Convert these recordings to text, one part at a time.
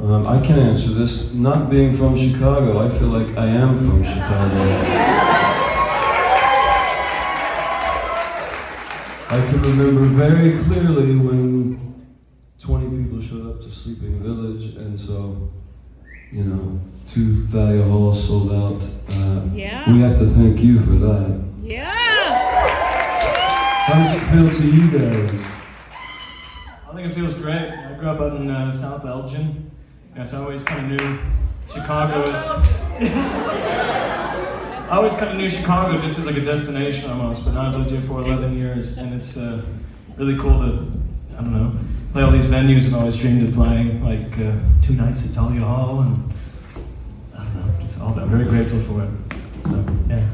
I can answer this. Not being from Chicago, I feel like I am from Chicago. I can remember very clearly when 20 people showed up to Sleeping Village, and so, you know, 2 Thalia Halls sold out. Yeah. We have to thank you for that. Yeah. How does it feel to you guys? I think it feels great. I grew up out in South Elgin. Yes, I always kind of knew Chicago I always kind of knew Chicago just as like a destination almost, but now I've lived here for 11 years, and it's really cool to, I don't know, play all these venues I've always dreamed of playing, like 2 nights at Thalia Hall, and I don't know, just all that. I'm very grateful for it. So, yeah.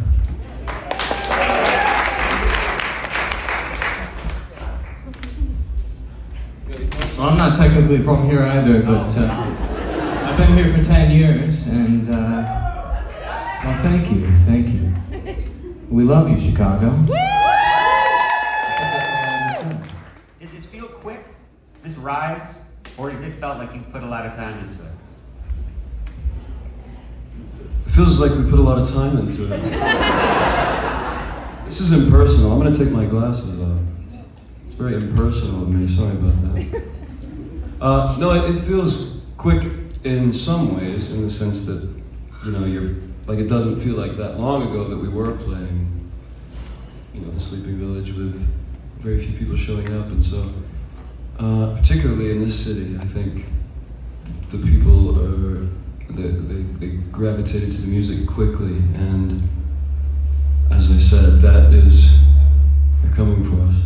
So I'm not technically from here either, but I've been here for 10 years, and well, thank you. We love you, Chicago. Did this feel quick, this rise, or does it felt like you put a lot of time into it? It feels like we put a lot of time into it. This is impersonal. I'm gonna take my glasses off. It's very impersonal of me, sorry about that. No, it feels quick in some ways, in the sense that, you know, it doesn't feel like that long ago that we were playing, you know, the Sleeping Village with very few people showing up, and so, particularly in this city, I think the people they gravitated to the music quickly, and as I said, they're coming for us.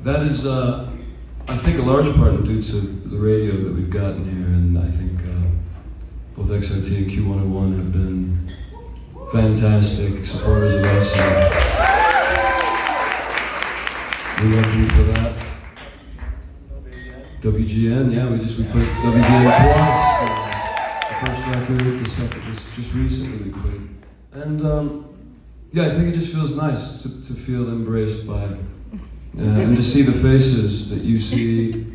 That is, I think, a large part due to the radio that we've gotten here, and I think both XRT and Q101 have been fantastic supporters of us. And we love you for that. WGN, yeah, we played WGN twice. The first record, the second, just recently we played. And yeah, I think it just feels nice to feel embraced by it. And to see the faces that you see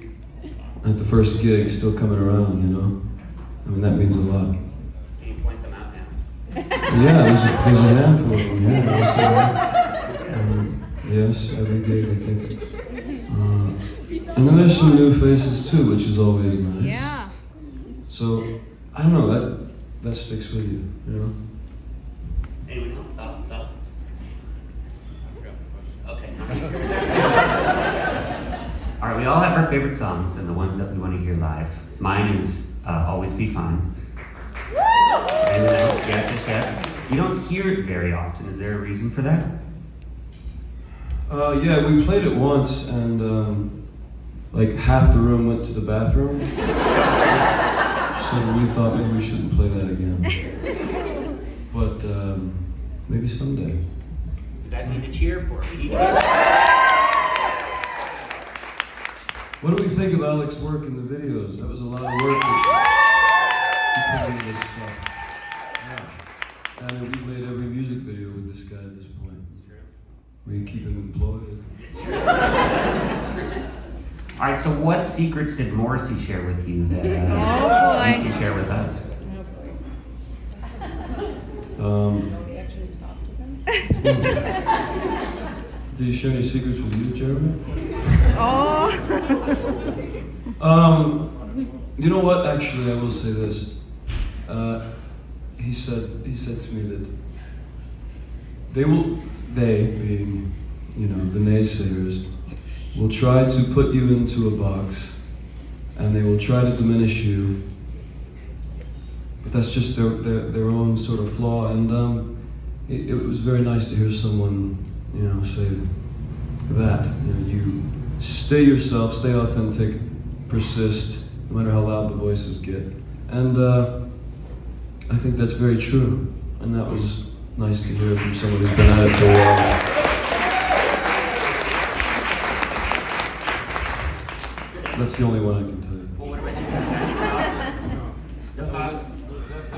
at the first gig still coming around, you know? I mean, that means a lot. Can you point them out now? Yeah, there's a handful of them, yeah. Yes, every gig, I think. And then there's some new faces too, which is always nice. Yeah. So, I don't know, that sticks with you, you know? Anyone else? Thoughts? Okay. All right, we all have our favorite songs and the ones that we want to hear live. Mine is Always Be Fine. Anyone else? Yes. You don't hear it very often. Is there a reason for that? Yeah, we played it once, and like half the room went to the bathroom. So we thought maybe we shouldn't play that again. But maybe someday. You guys need to cheer for it. What do we think of Alex's work in the videos? That was a lot of work that he put into this stuff. Yeah. And we've made every music video with this guy at this point. It's true. We keep him employed. It's true. All right, so what secrets did Morrissey share with you that you can share with us? We actually talked to them. Did he share any secrets with you, Jeremy? Oh. You know what? Actually, I will say this. He said to me that they being, you know, the naysayers, will try to put you into a box, and they will try to diminish you. But that's just their own sort of flaw. And it was very nice to hear someone, you know, say that. You know, you stay yourself, stay authentic, persist, no matter how loud the voices get. And I think that's very true. And that was nice to hear from someone who's been at it for a while. That's the only one I can tell you. Well, what about you? That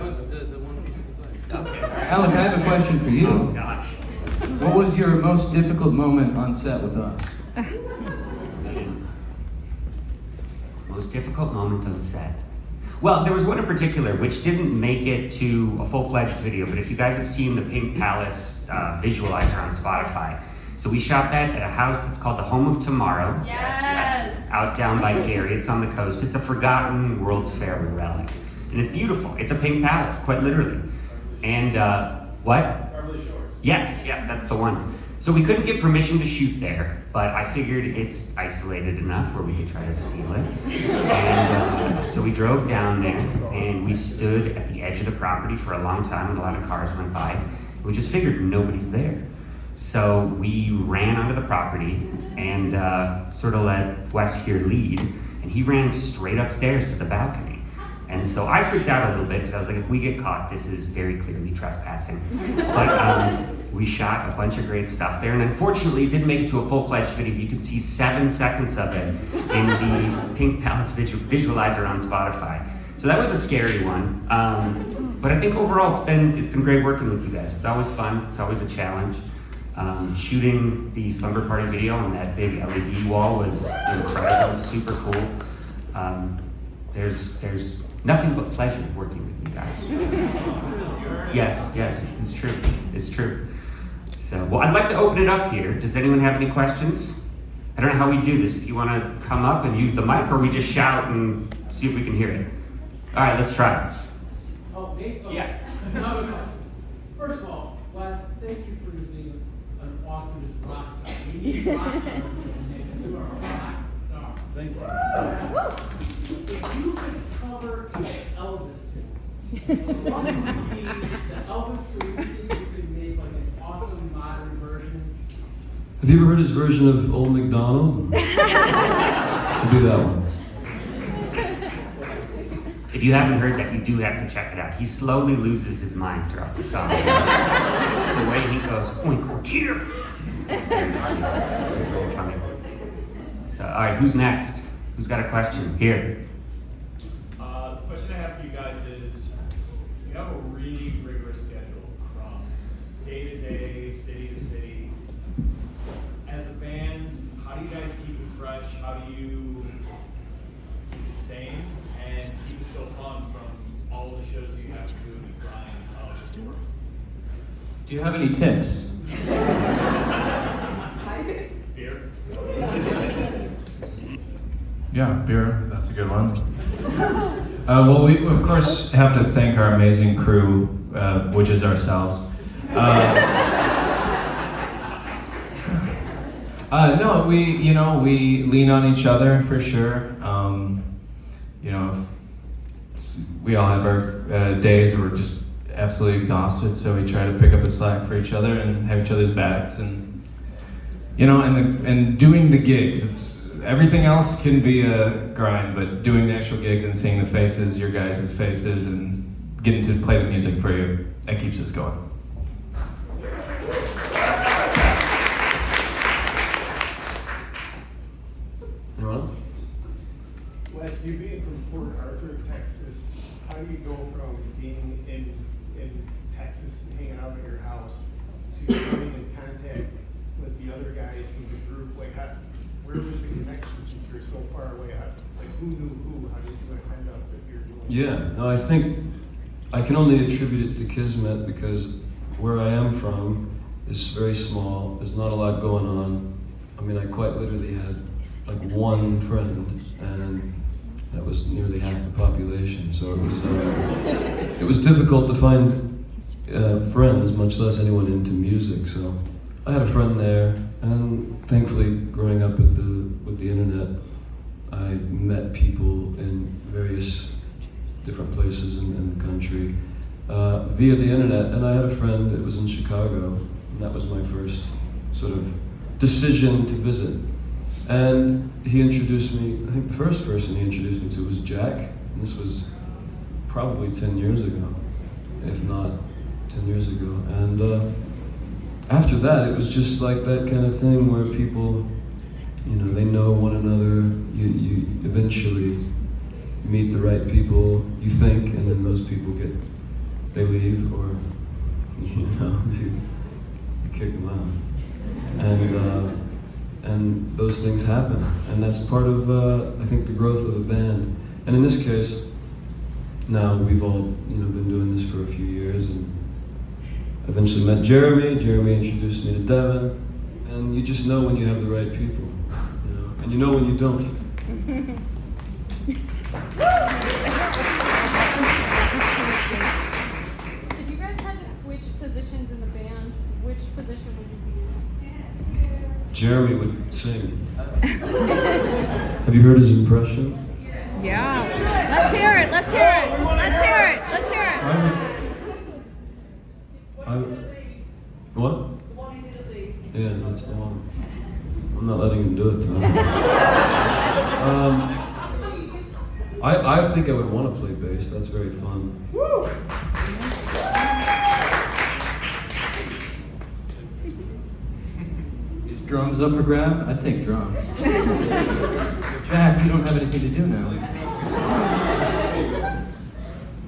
was the one piece of the play. Okay. Alec, I have a question for you. Oh gosh. What was your most difficult moment on set with us? Most difficult moment on set. Well, there was one in particular which didn't make it to a full-fledged video, but if you guys have seen the Pink Palace visualizer on Spotify, so we shot that at a house that's called the Home of Tomorrow. Yes. Out down by Gary. It's on the coast. It's a forgotten World's Fair relic. And it's beautiful. It's a pink palace, quite literally. And what? Yes, that's the one. So we couldn't get permission to shoot there, but I figured it's isolated enough where we could try to steal it. And so we drove down there, and we stood at the edge of the property for a long time, and a lot of cars went by. We just figured nobody's there. So we ran onto the property and sort of let Wes here lead, and he ran straight upstairs to the balcony. And so I freaked out a little bit because I was like, if we get caught, this is very clearly trespassing. But we shot a bunch of great stuff there, and unfortunately it didn't make it to a full-fledged video. You can see 7 seconds of it in the Pink Palace visualizer on Spotify. So that was a scary one. But I think overall it's been great working with you guys. It's always fun, it's always a challenge. Shooting the Slumber Party video on that big LED wall was incredible, super cool. There's nothing but pleasure working with you guys. Yes, it's true. So, well, I'd like to open it up here. Does anyone have any questions? I don't know how we do this. If you want to come up and use the mic, or we just shout and see if we can hear it. All right, let's try. Oh, Dave? Oh, Yeah. First of all, Wes, thank you for just being an awesome rock star. We need rock stars. You are a rock star. Thank you. If you could cover an Elvis tune, what would be the Elvis tune you think you could make like an awesome modern version? Have you ever heard his version of Old MacDonald? We'll do that one. If you haven't heard that, you do have to check it out. He slowly loses his mind throughout the song. The way he goes, oink, oink, here. It's very funny. It's very funny. So, all right, who's next? Who's got a question? Here. The question I have for you guys is, you have a really rigorous schedule from day to day, city to city. As a band, how do you guys keep it fresh? How do you keep it sane and keep it still fun from all of the shows you have to do and the grind of the tour? Do you have any tips? Beer? Yeah, beer, that's a good one. Well, we of course have to thank our amazing crew, which is ourselves. No, we lean on each other for sure. We all have our days where we're just absolutely exhausted, so we try to pick up the slack for each other and have each other's backs, and and doing the gigs. It's everything else can be a grind, but doing the actual gigs and seeing the faces, your guys' faces, and getting to play the music for you, that keeps us going. Anyone else? Wes, you being from Port Arthur, Texas, how do you go from being in Texas, hanging out at your house, to coming in contact with the other guys in the group? Like, where was the connection since you're so far away? Who knew who? How did you end up if you're doing? Yeah, no, I think I can only attribute it to Kismet because where I am from is very small. There's not a lot going on. I mean, I quite literally had like one friend, and that was nearly half the population. So it was difficult to find friends, much less anyone into music. So I had a friend there, and thankfully, growing up with the internet, I met people in various different places in the country via the internet. And I had a friend that was in Chicago, and that was my first sort of decision to visit. And he introduced me, I think the first person he introduced me to was Jack, and this was probably 10 years ago, if not 10 years ago. And after that, it was just like that kind of thing where people, they know one another. You eventually meet the right people, you think, and then those people they leave, or, you kick them out. And and those things happen, and that's part of I think the growth of a band. And in this case, now we've all been doing this for a few years, and eventually met Jeremy. Jeremy introduced me to Devin, and you just know when you have the right people, and you know when you don't. If you guys had to switch positions in the band, which position would you be in? Jeremy would sing. Have you heard his impression? Yeah. Let's hear it. Let's hear it. Let's hear it. Let's hear it. What? Yeah, that's the one. I'm not letting him do it to him. I think I would want to play bass. That's very fun. Is drums up for grab? I'd take drums. Jack, you don't have anything to do now.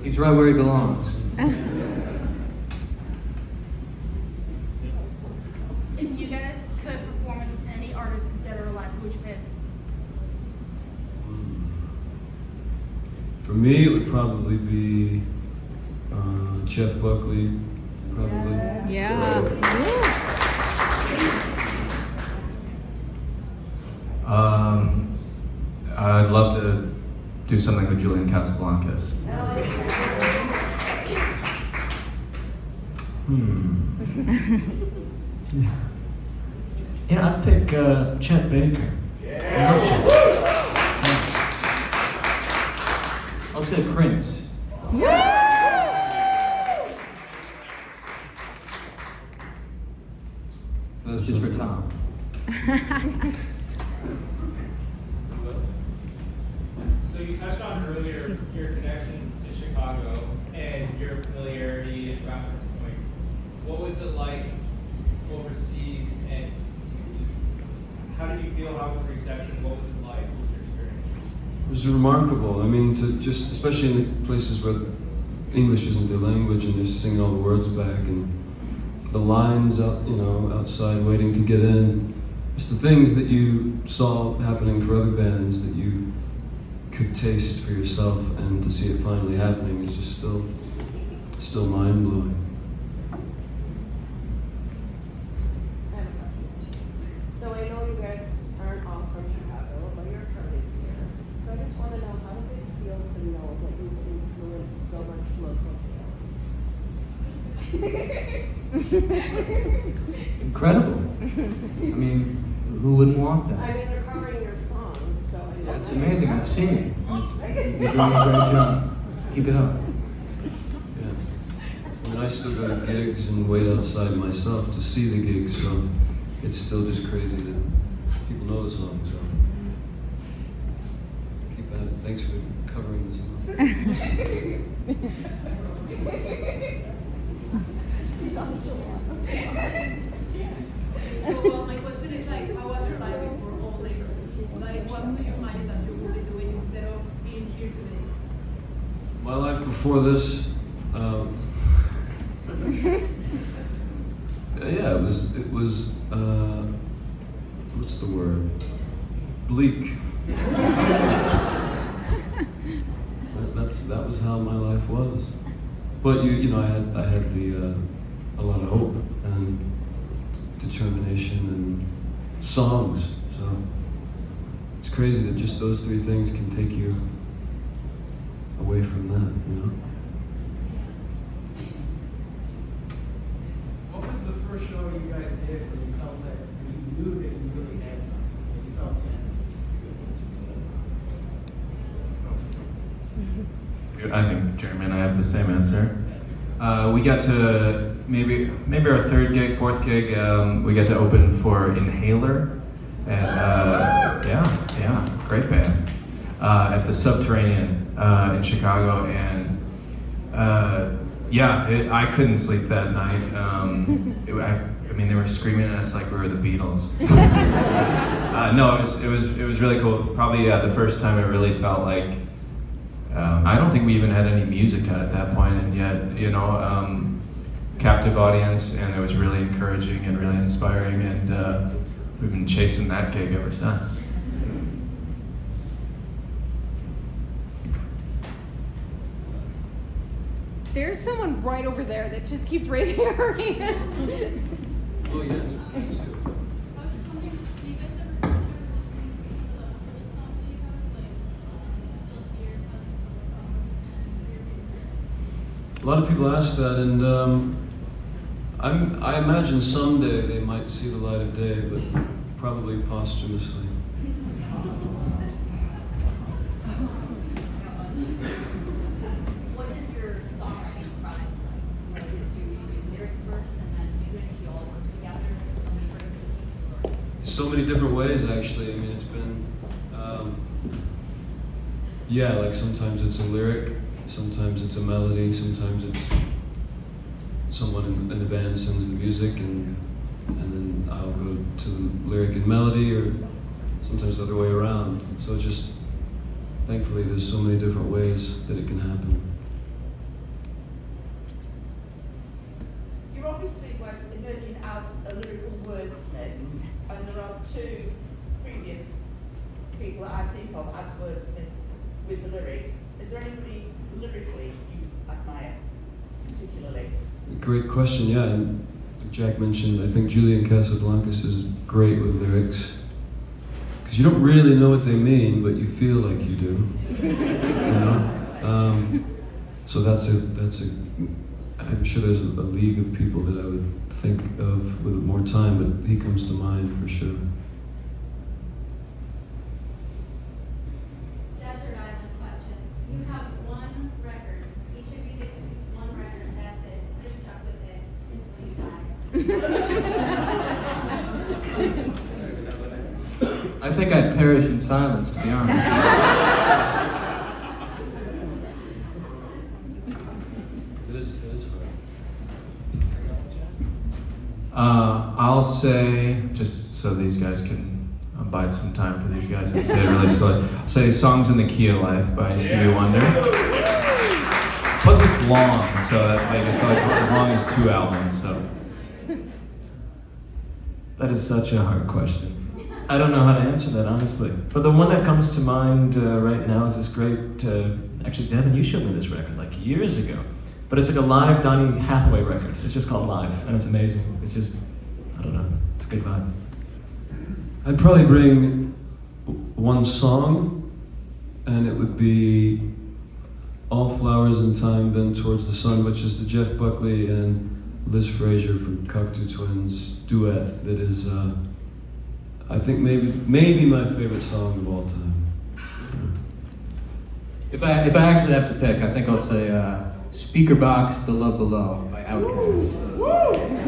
He's right where he belongs. If you guys could perform with any artist, dead or alive, who would you pick? For me, it would probably be Jeff Buckley, probably. Yeah. I'd love to do something with Julian Casablancas. Yeah, I'd pick Chet Baker. I'll say Prince. That's just for Tom. So you touched on earlier your connections to Chicago and your familiarity and reference points. What was it like overseas, and just how did you feel? How was the reception? What was it like? What was your experience? It was remarkable. I mean, to just, especially in the places where English isn't their language and they're singing all the words back, and the lines out, outside waiting to get in. It's the things that you saw happening for other bands that you could taste for yourself, and to see it finally happening is just still mind blowing. I have a question. So I know you guys aren't all from Chicago, but your heart is here. So I just want to know, how does it feel to know that you've influenced so much local talents? Incredible. I mean, who wouldn't want I that? mean, they're covering your songs, so I know. It's amazing. I've seen it. You're doing a great job. Keep it up. Yeah. I mean, I still go to gigs and wait outside myself to see the gigs, so it's still just crazy that people know the song. So keep at it. Thanks for covering the song. So my question is like, how was your life before all this? Like, what would you imagine that you would be doing instead of being here today? My life before this, yeah, it was what's the word? Bleak. That was how my life was. But I had a lot of hope and determination and songs. So it's crazy that just those three things can take you away from that, What was the first show you guys did when you felt that you knew that you really had something? When you felt that? I think Jeremy and I have the same answer. We got to maybe our third gig, fourth gig. We got to open for Inhaler, and yeah, great band at the Subterranean in Chicago, and I couldn't sleep that night. I mean, they were screaming at us like we were the Beatles. No, it was really cool. Probably the first time it really felt like. I don't think we even had any music out at that point, and yet, captive audience, and it was really encouraging and really inspiring, and we've been chasing that gig ever since. There's someone right over there that just keeps raising her hands. Oh, yeah. A lot of people ask that, and I imagine someday they might see the light of day, but probably posthumously. What is your songwriting process like? Do you do lyrics first and then music? Do you all work together? So many different ways, actually. I mean, it's been, yeah, like sometimes it's a lyric, sometimes it's a melody, sometimes it's someone in the band sings the music, and then I'll go to lyric and melody, or sometimes the other way around. So it's just, thankfully, there's so many different ways that it can happen. You're obviously most emerging as a lyrical wordsmith, and there are two previous people that I think of as wordsmiths with the lyrics. Is there anybody lyrically you admire particularly? Great question, yeah. And Jack mentioned, I think Julian Casablancas is great with lyrics. Because you don't really know what they mean, but you feel like you do. You know? So that's a, I'm sure there's a league of people that I would think of with more time, but he comes to mind for sure. Desert Island question. You have one record. Each of you gets to pick one record, and that's it. You're stuck with it until you die. I think I'd perish in silence, to be honest. It is I'll say, just so these guys can bide some time for these guys and say it really slowly, I'll say Songs in the Key of Life by Stevie Wonder. Plus it's long, so it's like as long as 2 albums, so. That is such a hard question. I don't know how to answer that, honestly. But the one that comes to mind right now is this great, actually, Devin, you showed me this record like years ago. But it's like a live Donny Hathaway record. It's just called Live, and it's amazing. It's just, I don't know, it's a good vibe. I'd probably bring one song, and it would be All Flowers in Time Bend Towards the Sun, which is the Jeff Buckley and Liz Fraser from Cocteau Twins duet that is, I think maybe my favorite song of all time. If I actually have to pick, I think I'll say Speaker Box, The Love Below by Outkast.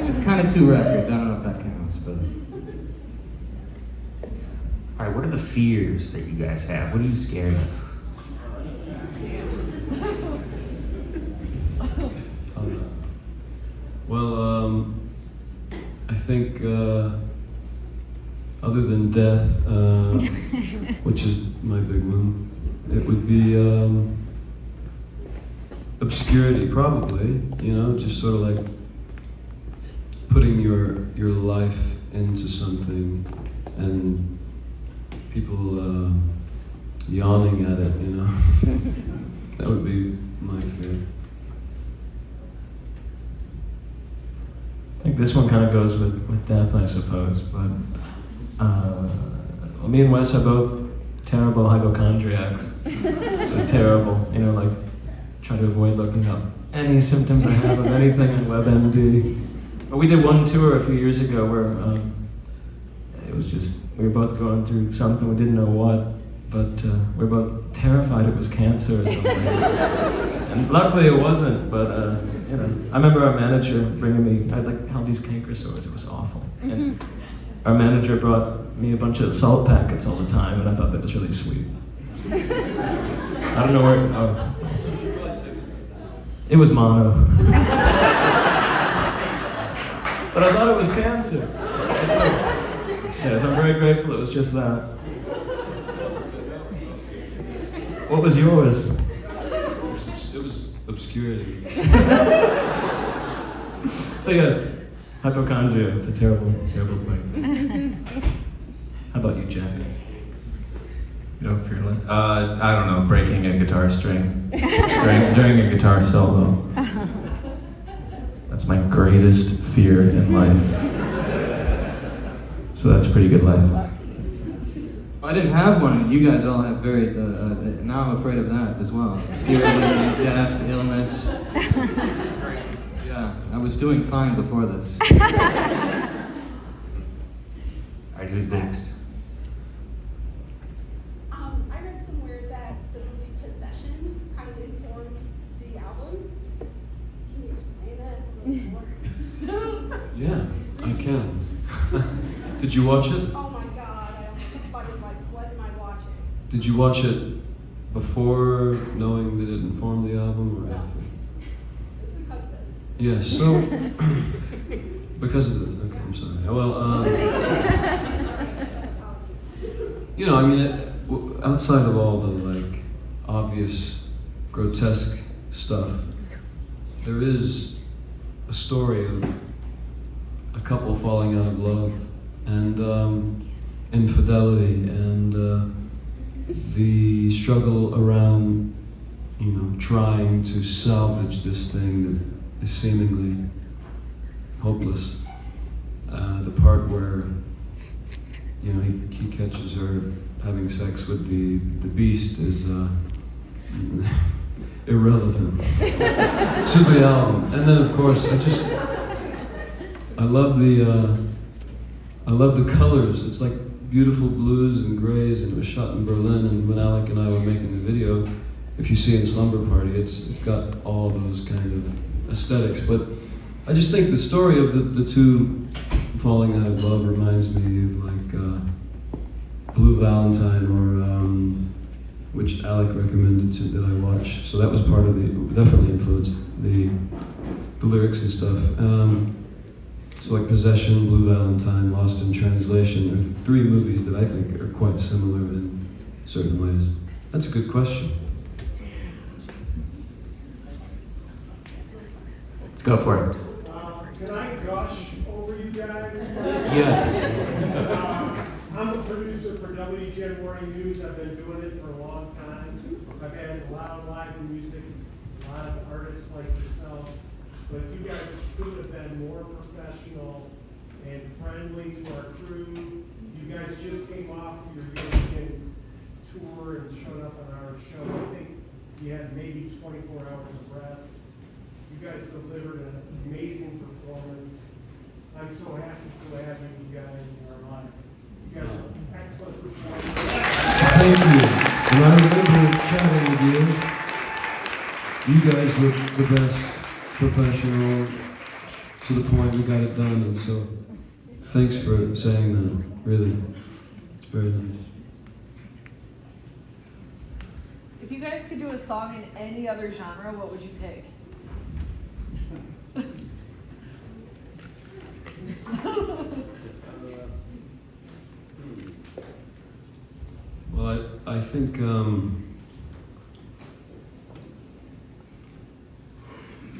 It's kind of 2 records, I don't know if that counts, but... All right, what are the fears that you guys have? What are you scared of? Well, I think other than death, which is my big one, it would be obscurity, probably. You know, just sort of like putting your life into something and people yawning at it. You know, that would be my fear. I think this one kind of goes with death, I suppose, but me and Wes are both terrible hypochondriacs. Just terrible, you know, like try to avoid looking up any symptoms I have of anything on WebMD. But we did one tour a few years ago where it was just, we were both going through something, we didn't know what, but we were both terrified it was cancer or something. And luckily it wasn't, but you know, I remember our manager bringing me, I had these canker sores, it was awful. And our manager brought me a bunch of salt packets all the time, and I thought that was really sweet. I don't know where, oh. It was mono. But I thought it was cancer. Yeah, so I'm very grateful it was just that. What was yours? It was obscurity. So yes, hypochondria, it's a terrible, terrible thing. How about you, Jeff? You don't feel it? I don't know, breaking a guitar string during a guitar solo. That's my greatest fear in life. So that's a pretty good life. I didn't have one. You guys all have very. Now I'm afraid of that as well. Obscurity, death, illness. Yeah, I was doing fine before this. All right, who's next? I read somewhere that the movie Possession kind of informed the album. Can you explain that a little more? Yeah, I can. Did you watch it? Oh my god, I was like, what am I watching? Did you watch it before knowing that it informed the album, or No. after? It's because of this. Yeah, so because of this. Okay, I'm sorry. Well, you know, I mean, outside of all the like obvious, grotesque stuff, there is a story of a couple falling out of love and infidelity and the struggle around, you know, trying to salvage this thing that is seemingly hopeless. The part where, you know, he catches her having sex with the beast is irrelevant to the album. And then, of course, I love the colors. It's like beautiful blues and grays, and it was shot in Berlin. And when Alec and I were making the video, if you see it in Slumber Party, it's got all those kind of aesthetics. But I just think the story of the two falling out of love reminds me of like Blue Valentine, or which Alec recommended that I watch. So that was part of definitely influenced the lyrics and stuff. So like Possession, Blue Valentine, Lost in Translation are three movies that I think are quite similar in certain ways. That's a good question. Let's go for it. Can I gush over you guys? Yes. I'm a producer for WGN Morning News. I've been doing it for a long time. I've had a lot of live music, a lot of artists like yourselves, but you guys could have been more professional and friendly to our crew. You guys just came off your European tour and showed up on our show. I think you had maybe 24 hours of rest. You guys delivered an amazing performance. I'm so happy to have you guys in our life. You guys are excellent performers. Thank you. And I remember chatting with you. You guys were the best, professional, to the point we got it done. And so, thanks for saying that. Really, it's very nice. If you guys could do a song in any other genre, what would you pick? Well, I think,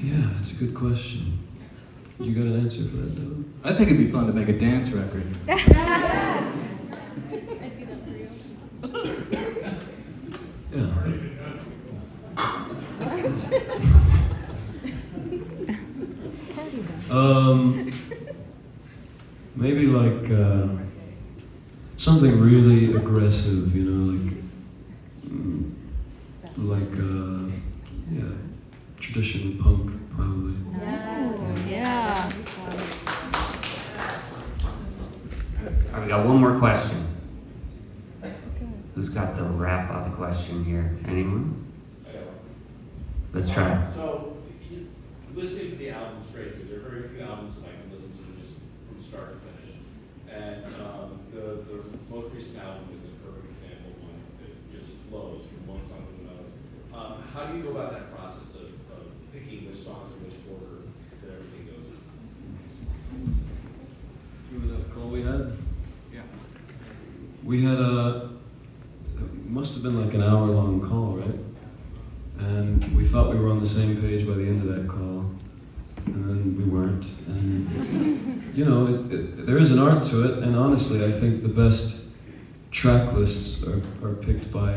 yeah, that's a good question. You got an answer for that, though? I think it'd be fun to make a dance record. Yes! I see that for you. Maybe like something really aggressive, you know, yeah, traditional punk, probably. Yes. Yeah. All right, we got one more question. Who's got the wrap-up question here? Anyone? Let's try it. So, listening to the album straight through, there are very few albums that I can listen to just from start to finish. And the most recent album is a perfect example of one that just flows from one song to another. How do you go about that process of picking which songs in which order that everything goes in? Remember that call we had? Yeah. We had it must have been like an hour-long call, right? And we thought we were on the same page by the end of that call, and then we weren't. And you know, there is an art to it, and honestly, I think the best track lists are picked by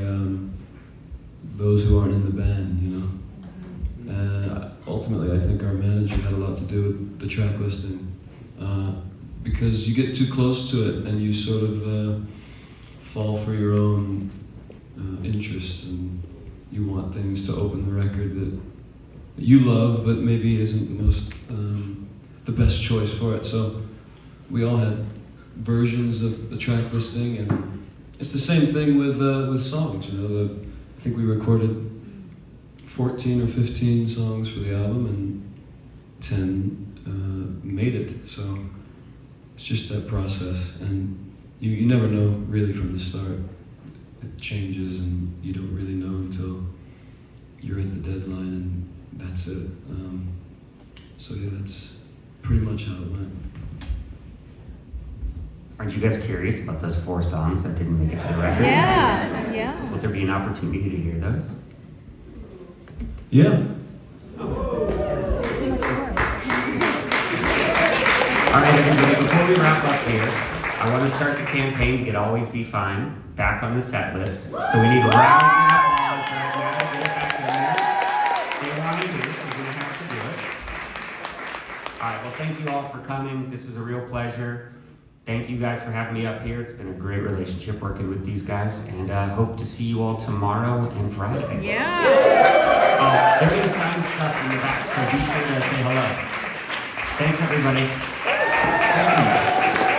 those who aren't in the band, you know. Ultimately, I think our manager had a lot to do with the track listing, because you get too close to it and you sort of fall for your own interests, and you want things to open the record that you love, but maybe isn't the most the best choice for it. So we all had versions of the track listing, and it's the same thing with songs. You know, I think we recorded 14 or 15 songs for the album, and 10 made it. So it's just that process, and you never know really from the start. It changes, and you don't really know until you're at the deadline, and that's it. So yeah, that's pretty much how it went. Aren't you guys curious about those 4 songs that didn't make it to the record? Yeah, yeah. Will there be an opportunity to hear those? Yeah. All right, everybody, before we wrap up here, I want to start the campaign to get Always Be Fine back on the set list. So we need rounds of applause right now. Get it back in there. They want to do it. We're going to have to do it. All right, well, thank you all for coming. This was a real pleasure. Thank you guys for having me up here. It's been a great relationship working with these guys, and I hope to see you all tomorrow and Friday. Yeah. They're going to sign stuff in the back, so be sure to say hello. Thanks, everybody.